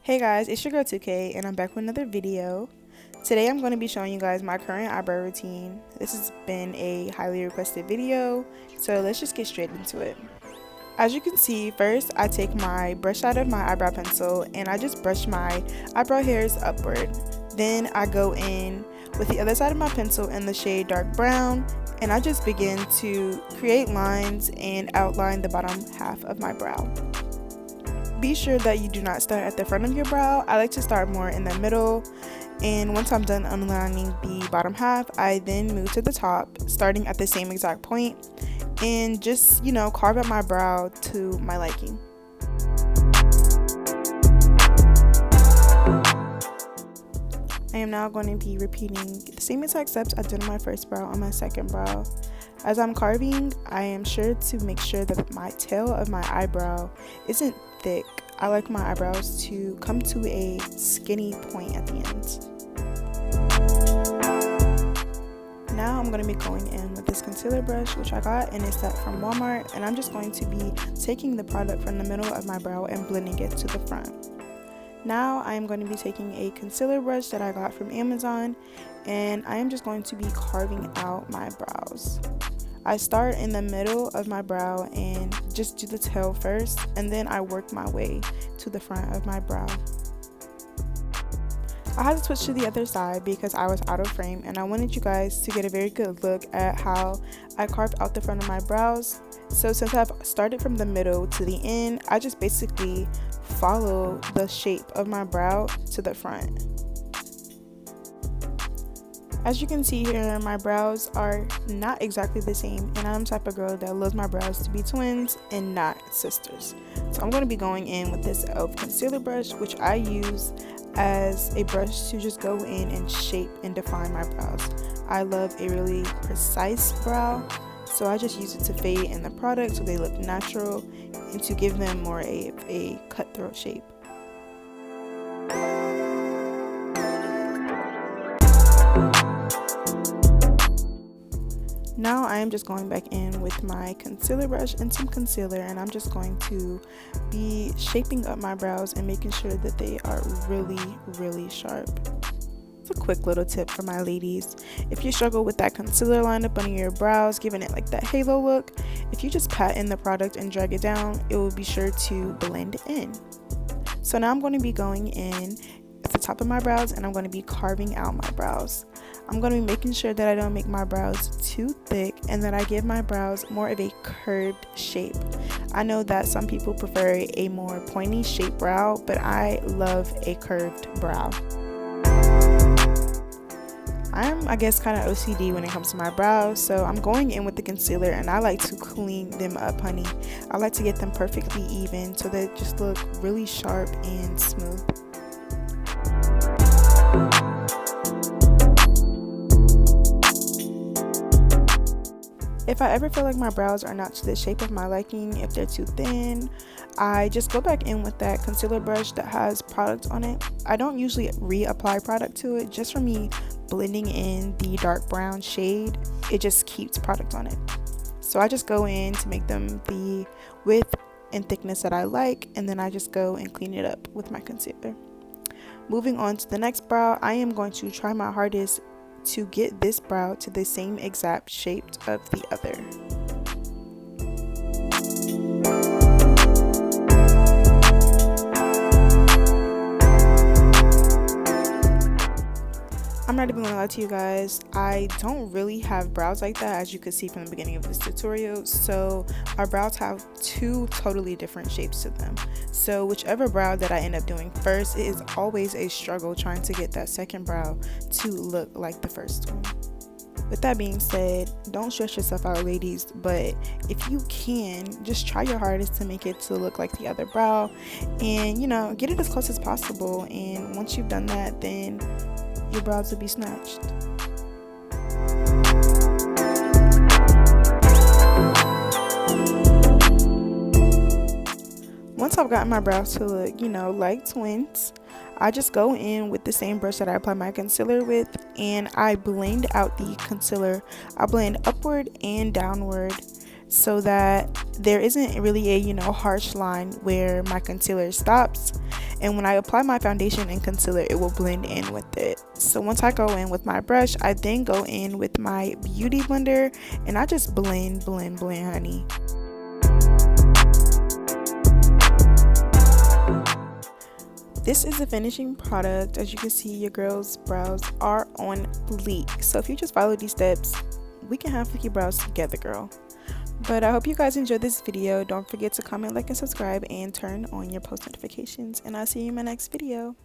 Hey guys, it's your girl 2K and I'm back with another video. Today I'm going to be showing you guys my current eyebrow routine. This has been a highly requested video, so let's just get straight into it. As you can see, first I take my brush out of my eyebrow pencil and I just brush my eyebrow hairs upward. Then I go in with the other side of my pencil in the shade dark brown and I just begin to create lines and outline the bottom half of my brow. Be sure that you do not start at the front of your brow. I like to start more in the middle, and once I'm done underlining the bottom half, I then move to the top, starting at the same exact point, and just, carve out my brow to my liking. I am now going to be repeating the same exact steps I did on my first brow on my second brow. As I'm carving, I am sure to make sure that my tail of my eyebrow isn't thick. I like my eyebrows to come to a skinny point at the end. Now I'm going to be going in with this concealer brush, which I got in a set from Walmart, and I'm just going to be taking the product from the middle of my brow and blending it to the front. Now I am going to be taking a concealer brush that I got from Amazon, and I am just going to be carving out my brows. I start in the middle of my brow and just do the tail first, and then I work my way to the front of my brow. I had to switch to the other side because I was out of frame and I wanted you guys to get a very good look at how I carve out the front of my brows. So since I've started from the middle to the end, I just basically follow the shape of my brow to the front. As you can see here, my brows are not exactly the same, and I'm the type of girl that loves my brows to be twins and not sisters. So I'm going to be going in with this e.l.f. concealer brush, which I use as a brush to just go in and shape and define my brows. I love a really precise brow, so I just use it to fade in the product so they look natural and to give them more a cutthroat shape. Now I am just going back in with my concealer brush and some concealer, and I'm just going to be shaping up my brows and making sure that they are really sharp. It's a quick little tip for my ladies. If you struggle with that concealer line up under your brows, giving it like that halo look, if you just pat in the product and drag it down, it will be sure to blend in. So now I'm going to be going in at the top of my brows and I'm going to be carving out my brows. I'm going to be making sure that I don't make my brows too thick and that I give my brows more of a curved shape. I know that some people prefer a more pointy shaped brow, but I love a curved brow. I'm, I guess, kind of OCD when it comes to my brows, so I'm going in with the concealer and I like to clean them up, honey. I like to get them perfectly even so they just look really sharp and smooth. If I ever feel like my brows are not to the shape of my liking, if they're too thin, I just go back in with that concealer brush that has product on it. I don't usually reapply product to it, just for me blending in the dark brown shade, it just keeps product on it. So I just go in to make them the width and thickness that I like, and then I just go and clean it up with my concealer. Moving on to the next brow, I am going to try my hardest to get this brow to the same exact shape of the other. I'm not even gonna lie to you guys, I don't really have brows like that, as you could see from the beginning of this tutorial, so our brows have two totally different shapes to them. So whichever brow that I end up doing first, it is always a struggle trying to get that second brow to look like the first one. With that being said, don't stress yourself out, ladies, but if you can, just try your hardest to make it to look like the other brow and, get it as close as possible, and once you've done that, then your brows will be snatched. Once I've gotten my brows to look, like twins, I just go in with the same brush that I apply my concealer with and I blend out the concealer. I blend upward and downward so that there isn't really a harsh line where my concealer stops and when I apply my foundation and concealer, it will blend in with it. So once I go in with my brush, I then go in with my beauty blender and I just blend, honey. This is the finishing product. As you can see, your girl's brows are on bleak. So if you just follow these steps, we can have fleeky brows together, girl. But I hope you guys enjoyed this video. Don't forget to comment, like, and subscribe, and turn on your post notifications. And I'll see you in my next video.